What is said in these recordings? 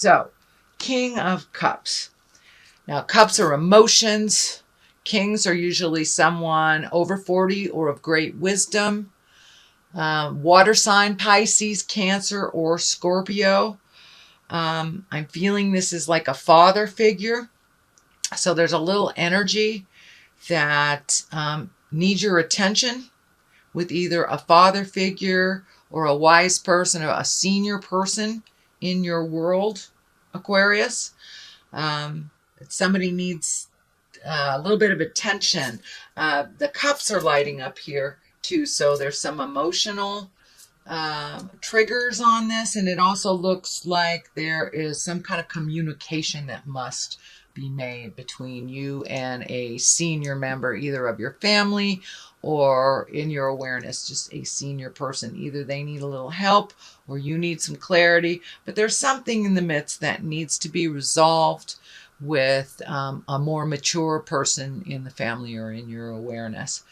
So, King of Cups. Now, cups are emotions. Kings are usually someone over 40 or of great wisdom. Water sign, Pisces, Cancer, or Scorpio. I'm feeling this is like a father figure. So there's a little energy that needs your attention with either a father figure or a wise person or a senior person in your world, Aquarius. Somebody needs a little bit of attention. The cups are lighting up here too, so there's some emotional triggers on this, and it also looks like there is some kind of communication that must be made between you and a senior member, either of your family or in your awareness, just a senior person. Either they need a little help or you need some clarity, but there's something in the midst that needs to be resolved with a more mature person in the family or in your awareness.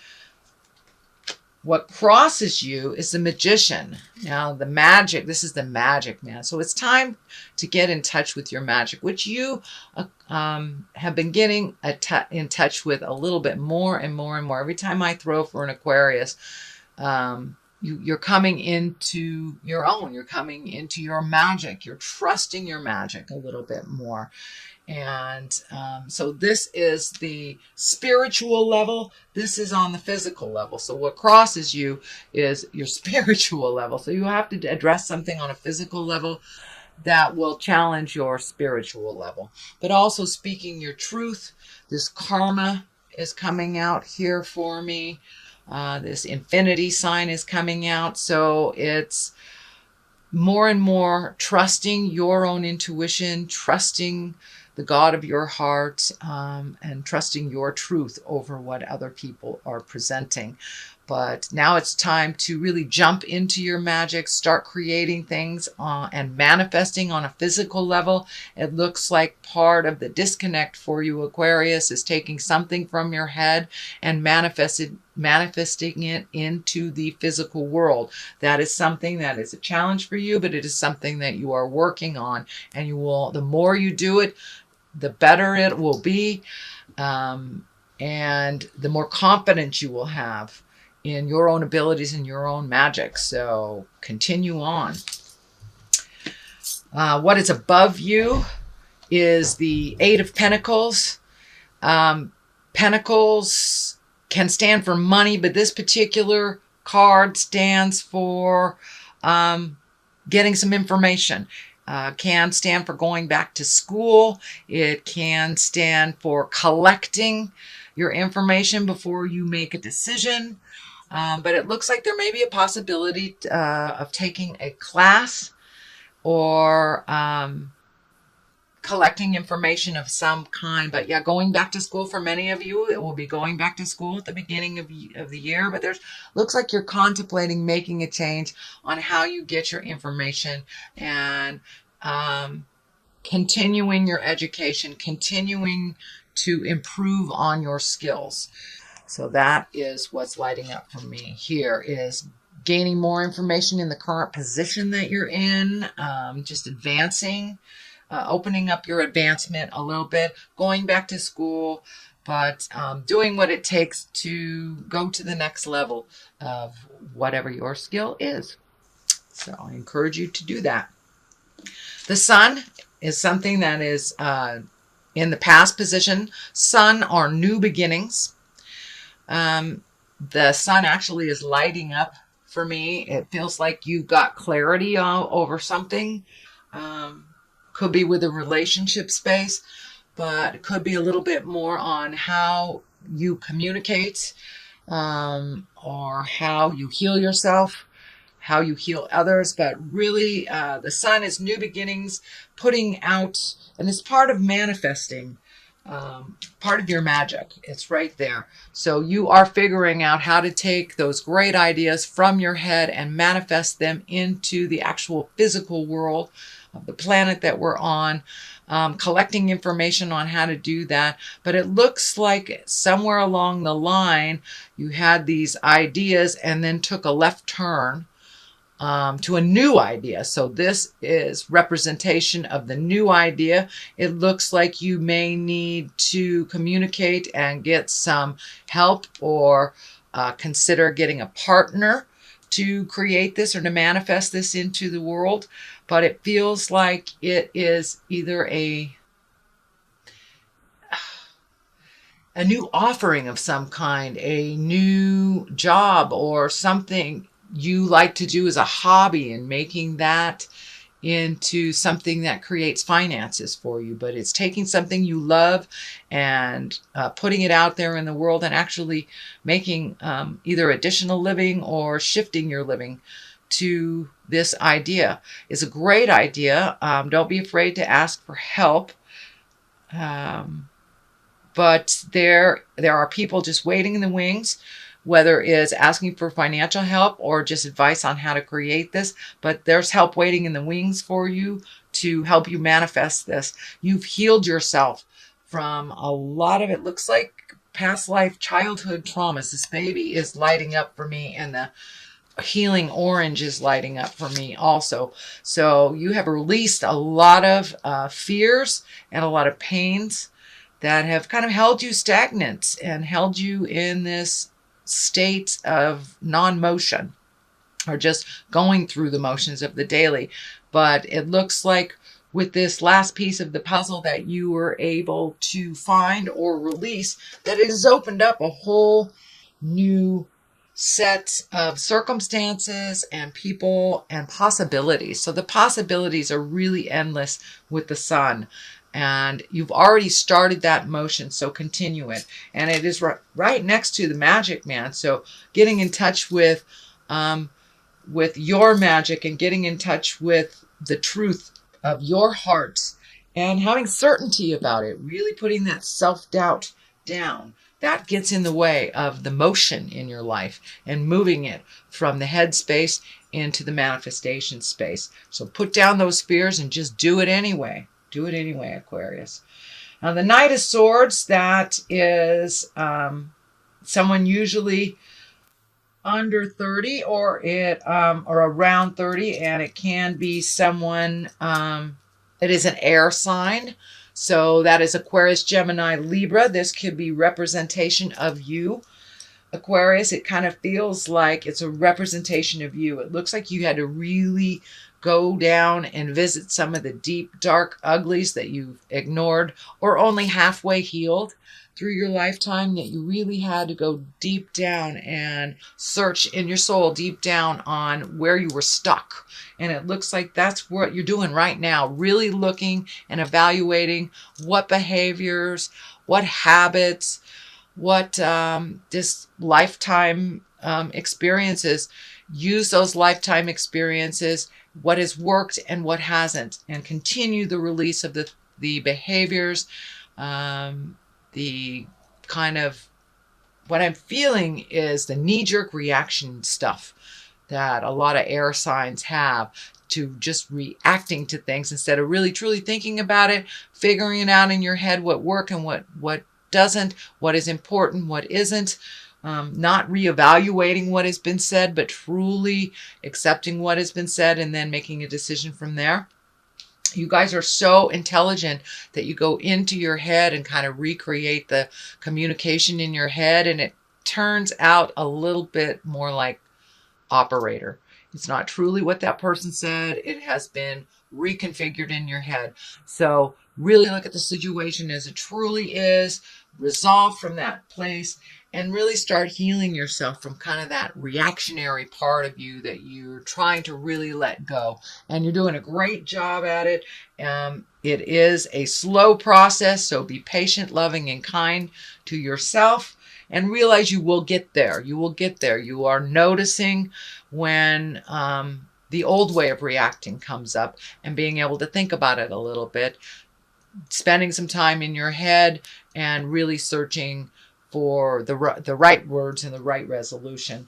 What crosses you is the Magician. Now, the magic, this is the magic man. So it's time to get in touch with your magic, which you have been getting in touch with a little bit more and more and more. Every time I throw for an Aquarius, you're coming into your own. You're coming into your magic. You're trusting your magic a little bit more. And so this is the spiritual level. This is on the physical level. So what crosses you is your spiritual level. So you have to address something on a physical level that will challenge your spiritual level. But also speaking your truth. This karma is coming out here for me. This infinity sign is coming out. So it's more and more trusting your own intuition, trusting the God of your heart, and trusting your truth over what other people are presenting. But now it's time to really jump into your magic, start creating things and manifesting on a physical level. It looks like part of the disconnect for you, Aquarius, is taking something from your head and manifesting it into the physical world. That is something that is a challenge for you, but it is something that you are working on, and you will, the more you do it, the better it will be, and the more confidence you will have in your own abilities and your own magic. So continue on. What is above you is the Eight of Pentacles. Pentacles can stand for money, but this particular card stands for getting some information. Can stand for going back to school. It can stand for collecting your information before you make a decision. But it looks like there may be a possibility of taking a class or collecting information of some kind. But yeah, going back to school for many of you, it will be going back to school at the beginning of the year. But there's looks like you're contemplating making a change on how you get your information and continuing your education, continuing to improve on your skills. So that is what's lighting up for me here, is gaining more information in the current position that you're in, just advancing, opening up your advancement a little bit, going back to school, but doing what it takes to go to the next level of whatever your skill is. So I encourage you to do that. The Sun is something that is in the past position. Sun are new beginnings. The Sun actually is lighting up for me. It feels like you got clarity over something. Could be with a relationship space, but it could be a little bit more on how you communicate, or how you heal yourself, how you heal others. But really, the Sun is new beginnings, putting out, and it's part of manifesting, part of your magic. It's right there. So you are figuring out how to take those great ideas from your head and manifest them into the actual physical world of the planet that we're on, collecting information on how to do that. But it looks like somewhere along the line, you had these ideas and then took a left turn to a new idea. So this is representation of the new idea. It looks like you may need to communicate and get some help, or consider getting a partner to create this or to manifest this into the world. But it feels like it is either a new offering of some kind, a new job, or something you like to do as a hobby, and making that into something that creates finances for you. But it's taking something you love and putting it out there in the world, and actually making either additional living or shifting your living to this idea. Is a great idea. Don't be afraid to ask for help. But there are people just waiting in the wings, whether it's asking for financial help or just advice on how to create this. But there's help waiting in the wings for you to help you manifest this. You've healed yourself from a lot of, it looks like, past life childhood traumas. This baby is lighting up for me, and the healing orange is lighting up for me also. So you have released a lot of fears and a lot of pains that have kind of held you stagnant and held you in this state of non-motion, or just going through the motions of the daily. But it looks like with this last piece of the puzzle that you were able to find or release, that it has opened up a whole new set of circumstances and people and possibilities. So the possibilities are really endless with the sun. And you've already started that motion, so continue it. And it is right next to the magic man. So getting in touch with your magic, and getting in touch with the truth of your heart, and having certainty about it, really putting that self-doubt down. That gets in the way of the motion in your life and moving it from the head space into the manifestation space. So put down those fears and just do it anyway. Do it anyway, Aquarius. Now, the Knight of Swords, that is someone usually under 30 or around 30, and it can be someone that is an air sign. So that is Aquarius, Gemini, Libra. This could be representation of you, Aquarius. It kind of feels like it's a representation of you. It looks like you had to really go down and visit some of the deep, dark uglies that you've ignored or only halfway healed through your lifetime, that you really had to go deep down and search in your soul deep down on where you were stuck. And it looks like that's what you're doing right now, really looking and evaluating what behaviors, what habits, what this lifetime experiences. Use those lifetime experiences, what has worked and what hasn't, and continue the release of the behaviors, the kind of, what I'm feeling is the knee-jerk reaction stuff that a lot of air signs have, to just reacting to things instead of really truly thinking about it, figuring it out in your head what worked and what doesn't, what is important, what isn't. Not reevaluating what has been said, but truly accepting what has been said and then making a decision from there. You guys are so intelligent that you go into your head and kind of recreate the communication in your head, and it turns out a little bit more like operator. It's not truly what that person said. It has been reconfigured in your head. So really look at the situation as it truly is, resolve from that place, and really start healing yourself from kind of that reactionary part of you that you're trying to really let go. And you're doing a great job at it. It is a slow process, so be patient, loving, and kind to yourself, and realize you will get there. You will get there. You are noticing when the old way of reacting comes up, and being able to think about it a little bit, spending some time in your head and really searching for the right words and the right resolution.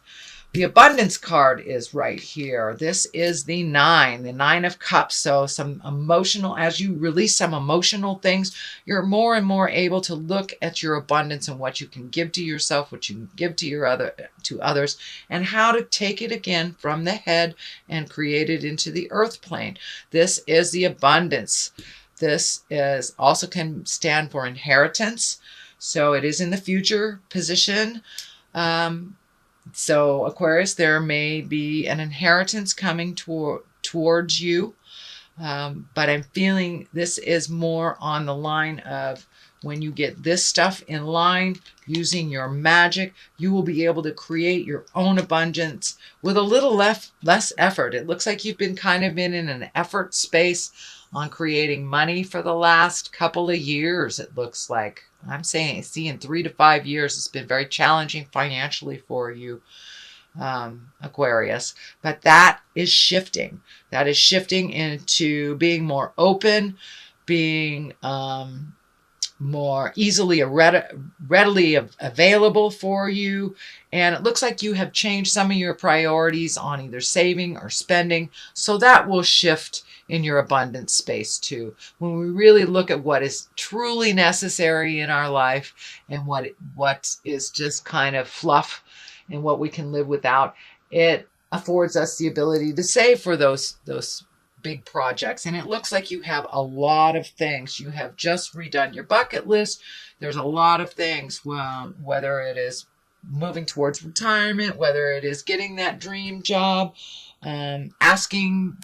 The abundance card is right here. This is the Nine of Cups. So some emotional, as you release some emotional things, you're more and more able to look at your abundance and what you can give to yourself, what you can give to others, and how to take it again from the head and create it into the earth plane. This is the abundance. This is also can stand for inheritance. So it is in the future position. So Aquarius, there may be an inheritance coming towards you. But I'm feeling this is more on the line of when you get this stuff in line, using your magic, you will be able to create your own abundance with a little less effort. It looks like you've been kind of in an effort space on creating money for the last couple of years, it looks like. I'm seeing 3 to 5 years. It's been very challenging financially for you, Aquarius. But that is shifting. That is shifting into being more open, being more readily available for you. And it looks like you have changed some of your priorities on either saving or spending. So that will shift in your abundance space too. When we really look at what is truly necessary in our life and what is just kind of fluff and what we can live without, it affords us the ability to save for those big projects. And it looks like you have a lot of things. You have just redone your bucket list. There's a lot of things, whether it is moving towards retirement, whether it is getting that dream job, asking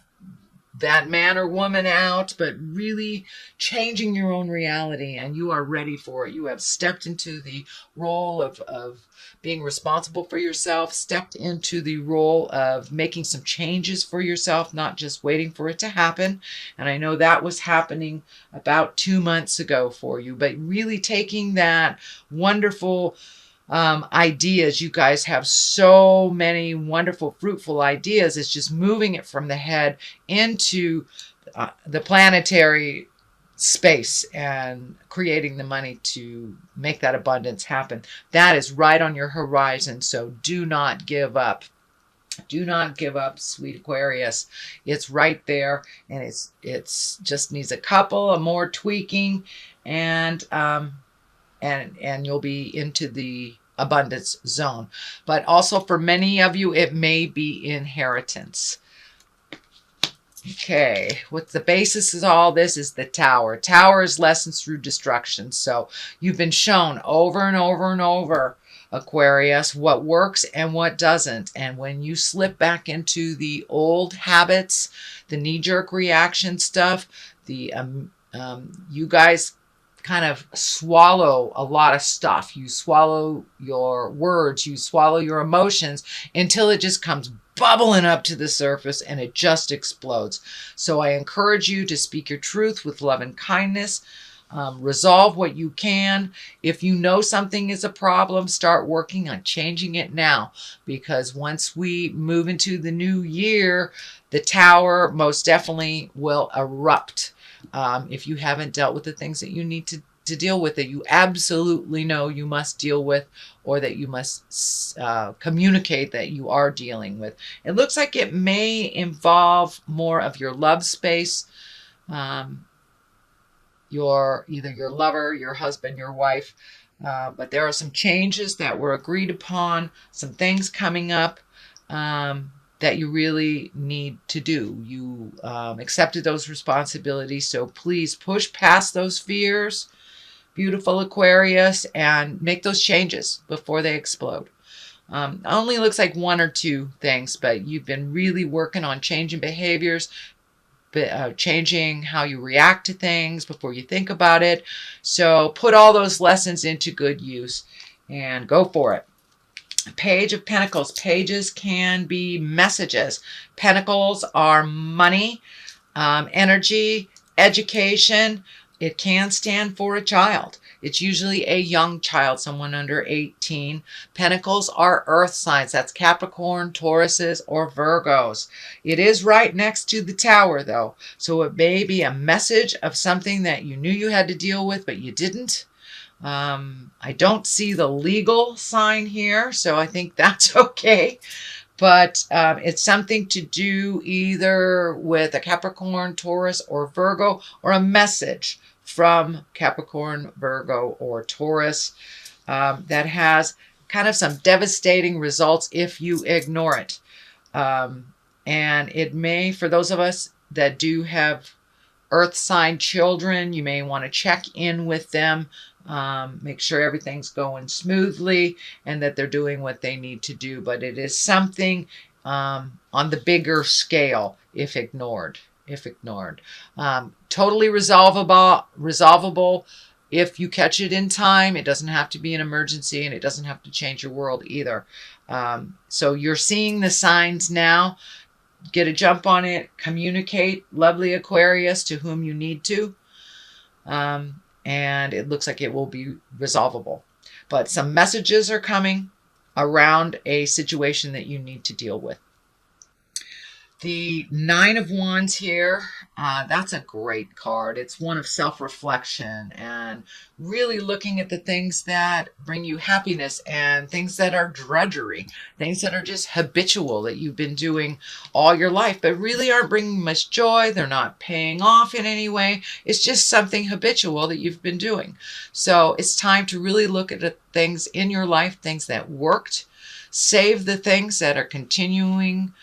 that man or woman out, but really changing your own reality, and you are ready for it. You have stepped into the role of being responsible for yourself, stepped into the role of making some changes for yourself, not just waiting for it to happen. And I know that was happening about 2 months ago for you, but really taking that wonderful ideas. You guys have so many wonderful, fruitful ideas. It's just moving it from the head into the planetary space and creating the money to make that abundance happen. That is right on your horizon. So do not give up. Do not give up, sweet Aquarius. It's right there, and it's just needs a couple of more tweaking, and you'll be into the abundance zone. But also for many of you, it may be inheritance. Okay, what the basis of all this is the Tower. Tower is lessons through destruction. So you've been shown over and over and over, Aquarius, what works and what doesn't. And when you slip back into the old habits, the knee-jerk reaction stuff, you guys kind of swallow a lot of stuff. You swallow your words, you swallow your emotions until it just comes bubbling up to the surface and it just explodes. So I encourage you to speak your truth with love and kindness. Resolve what you can. If you know something is a problem, start working on changing it now, because once we move into the new year, the Tower most definitely will erupt. If you haven't dealt with the things that you need to deal with, that you absolutely know you must deal with, or that you must communicate that you are dealing with. It looks like it may involve more of your love space, either your lover, your husband, your wife, but there are some changes that were agreed upon, some things coming up that you really need to do. You accepted those responsibilities, so please push past those fears, beautiful Aquarius, and make those changes before they explode. Only looks like 1 or 2 things, but you've been really working on changing behaviors, changing how you react to things before you think about it. So put all those lessons into good use and go for it. Page of Pentacles. Pages can be messages. Pentacles are money, energy, education. It can stand for a child. It's usually a young child, someone under 18. Pentacles are earth signs. That's Capricorn, Tauruses, or Virgos. It is right next to the Tower, though. So it may be a message of something that you knew you had to deal with, but you didn't. I don't see the legal sign here, so I think that's okay. but it's something to do either with a Capricorn, Taurus, or Virgo, or a message from Capricorn, Virgo, or Taurus that has kind of some devastating results if you ignore it. And it may, for those of us that do have earth sign children, you may want to check in with them, make sure everything's going smoothly and that they're doing what they need to do. But it is something on the bigger scale if ignored. Totally resolvable if you catch it in time. It doesn't have to be an emergency, and it doesn't have to change your world either. So you're seeing the signs now. Get a jump on it. Communicate, lovely Aquarius, to whom you need to. And it looks like it will be resolvable. But some messages are coming around a situation that you need to deal with. The Nine of Wands here, that's a great card. It's one of self-reflection and really looking at the things that bring you happiness and things that are drudgery, things that are just habitual that you've been doing all your life, but really aren't bringing much joy. They're not paying off in any way. It's just something habitual that you've been doing. So it's time to really look at the things in your life, things that worked, save the things that are continuing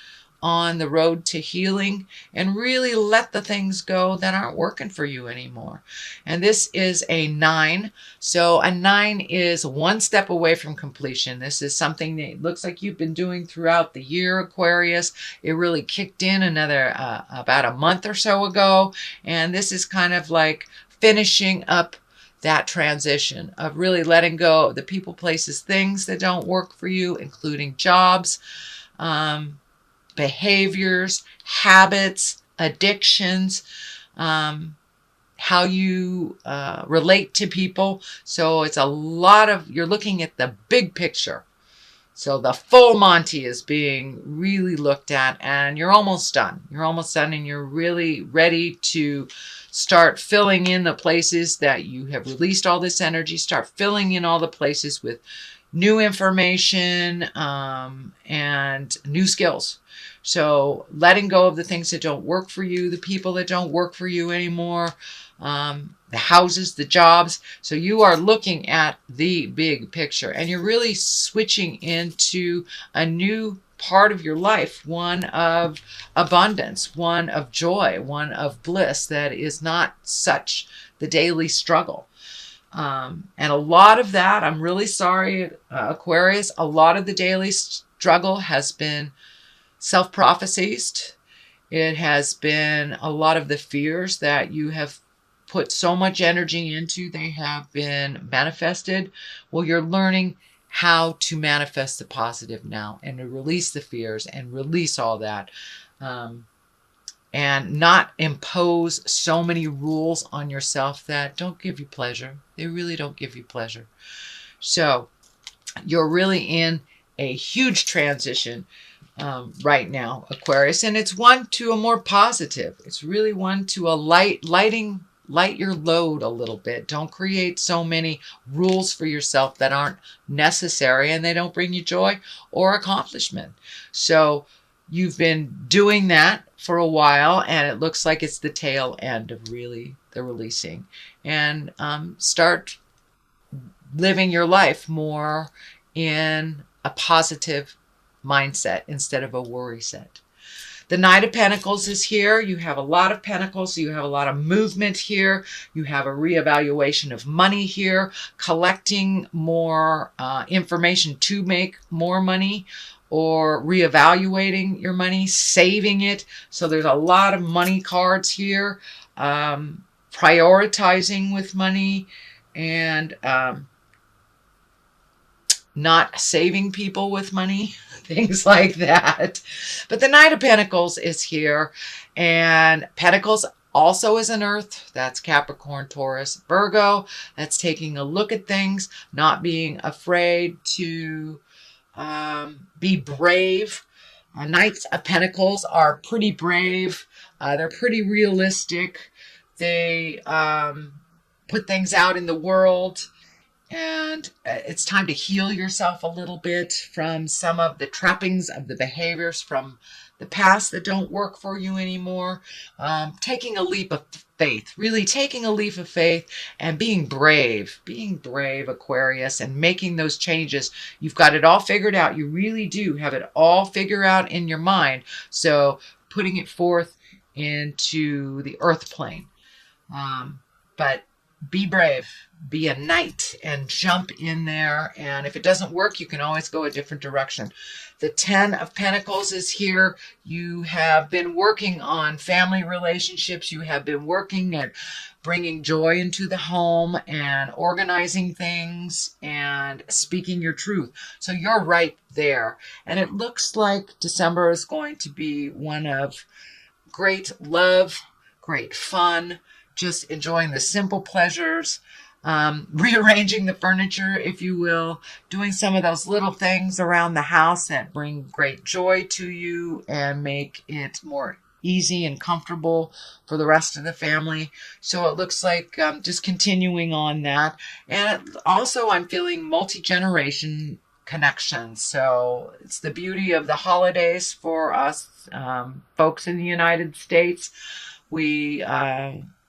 on the road to healing, and really let the things go that aren't working for you anymore. And this is a 9. So a 9 is one step away from completion. This is something that looks like you've been doing throughout the year, Aquarius. It really kicked in another about a month or so ago. And this is kind of like finishing up that transition of really letting go of the people, places, things that don't work for you, including jobs, behaviors, habits, addictions, how you relate to people. So it's a lot of, you're looking at the big picture. So the full Monty is being really looked at, and you're almost done. You're almost done, and you're really ready to start filling in the places that you have released all this energy. Start filling in all the places with new information and new skills. So letting go of the things that don't work for you, the people that don't work for you anymore, the houses, the jobs. So you are looking at the big picture, and you're really switching into a new part of your life, one of abundance, one of joy, one of bliss that is not such the daily struggle. And a lot of that, I'm really sorry, Aquarius, a lot of the daily struggle has been self-prophesied. It has been a lot of the fears that you have put so much energy into, they have been manifested. Well, you're learning how to manifest the positive now, and to release the fears and release all that. And not impose so many rules on yourself that don't give you pleasure. They really don't give you pleasure. So you're really in a huge transition right now, Aquarius, and it's one to a more positive. It's really one to a light your load a little bit. Don't create so many rules for yourself that aren't necessary and they don't bring you joy or accomplishment. So you've been doing that for a while, and it looks like it's the tail end of really the releasing. And start living your life more in a positive mindset instead of a worry set. The Knight of Pentacles is here. You have a lot of pentacles. You have a lot of movement here. You have a reevaluation of money here, collecting more information to make more money, or reevaluating your money, saving it. So there's a lot of money cards here, prioritizing with money, and not saving people with money, things like that. But the Knight of Pentacles is here, and Pentacles also is an earth. That's Capricorn, Taurus, Virgo. That's taking a look at things, not being afraid to be brave. Knights of Pentacles are pretty brave. They're pretty realistic. They put things out in the world And it's time to heal yourself a little bit from some of the trappings of the behaviors from the past that don't work for you anymore. Taking a leap of faith, really taking a leap of faith and being brave, Aquarius, and making those changes. You've got it all figured out. You really do have it all figured out in your mind. So putting it forth into the earth plane. But be brave, be a knight, and jump in there. And if it doesn't work, you can always go a different direction. The 10 of Pentacles is here. You have been working on family relationships. You have been working at bringing joy into the home and organizing things and speaking your truth. So you're right there. And it looks like December is going to be one of great love, great fun, just enjoying the simple pleasures, rearranging the furniture, if you will, doing some of those little things around the house that bring great joy to you and make it more easy and comfortable for the rest of the family. So it looks like just continuing on that. And also I'm feeling multi-generation connections. So it's the beauty of the holidays for us folks in the United States.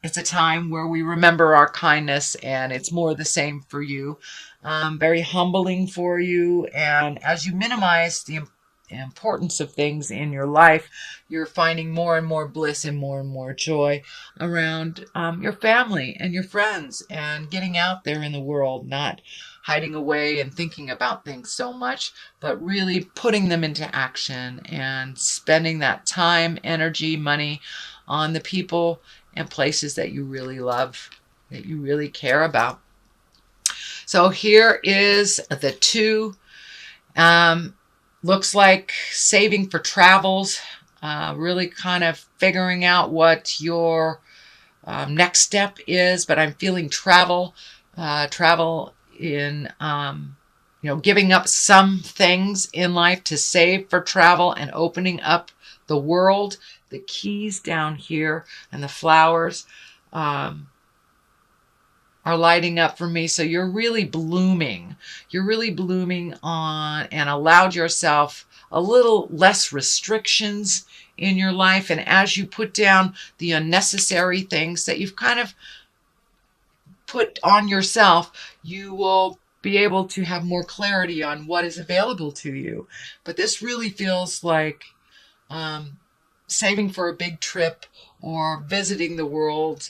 It's a time where we remember our kindness, and it's more the same for you. Very humbling for you. And as you minimize the importance of things in your life, you're finding more and more bliss and more joy around your family and your friends and getting out there in the world, not hiding away and thinking about things so much, but really putting them into action and spending that time, energy, money on the people and places that you really love, that you really care about. So here is the 2. Looks like saving for travels, really kind of figuring out what your next step is. But I'm feeling travel in, giving up some things in life to save for travel and opening up the world. The keys down here and the flowers are lighting up for me. So you're really blooming. You're really blooming on and allowed yourself a little less restrictions in your life. And as you put down the unnecessary things that you've kind of put on yourself, you will be able to have more clarity on what is available to you. But this really feels like saving for a big trip or visiting the world,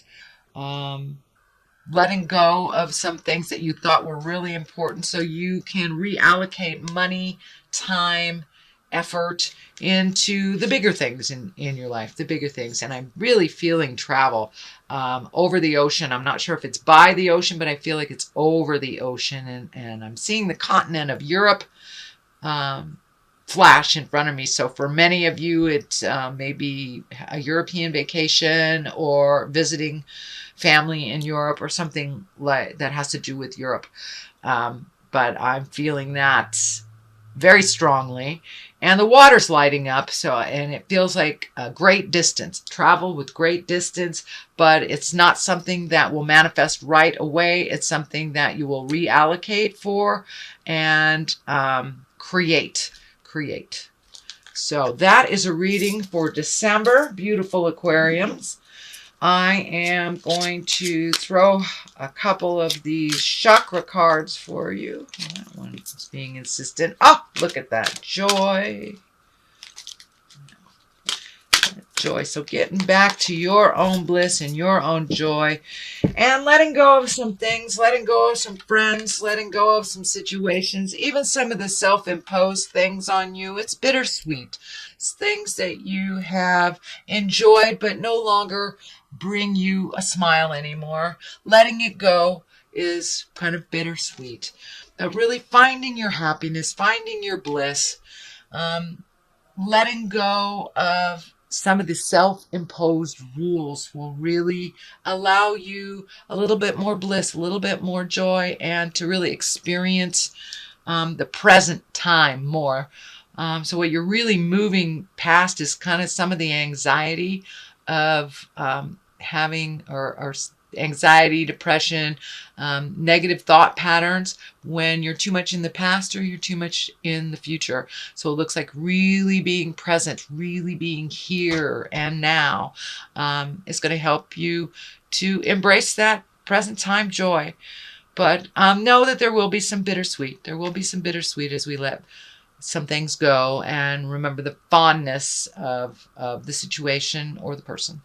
letting go of some things that you thought were really important so you can reallocate money, time, effort into the bigger things in your life, the bigger things. And I'm really feeling travel over the ocean. I'm not sure if it's by the ocean, but I feel like it's over the ocean. And I'm seeing the continent of Europe flash in front of me. So for many of you, it may be a European vacation or visiting family in Europe or something like that has to do with Europe. But I'm feeling that very strongly. And the water's lighting up, and it feels like a great distance, travel with great distance, but it's not something that will manifest right away. It's something that you will reallocate for and create. So that is a reading for December, beautiful Aquariums. I am going to throw a couple of these chakra cards for you. That one is being insistent. Oh, look at that. Joy. Joy. So getting back to your own bliss and your own joy and letting go of some things, letting go of some friends, letting go of some situations, even some of the self-imposed things on you. It's bittersweet. It's things that you have enjoyed but no longer bring you a smile anymore. Letting it go is kind of bittersweet. But really finding your happiness, finding your bliss, letting go of some of the self-imposed rules will really allow you a little bit more bliss, a little bit more joy, and to really experience the present time more. So what you're really moving past is kind of some of the anxiety of having or anxiety, depression, negative thought patterns when you're too much in the past or you're too much in the future. So it looks like really being present, really being here and now is going to help you to embrace that present time joy. But know that there will be some bittersweet. There will be some bittersweet as we let some things go and remember the fondness of the situation or the person.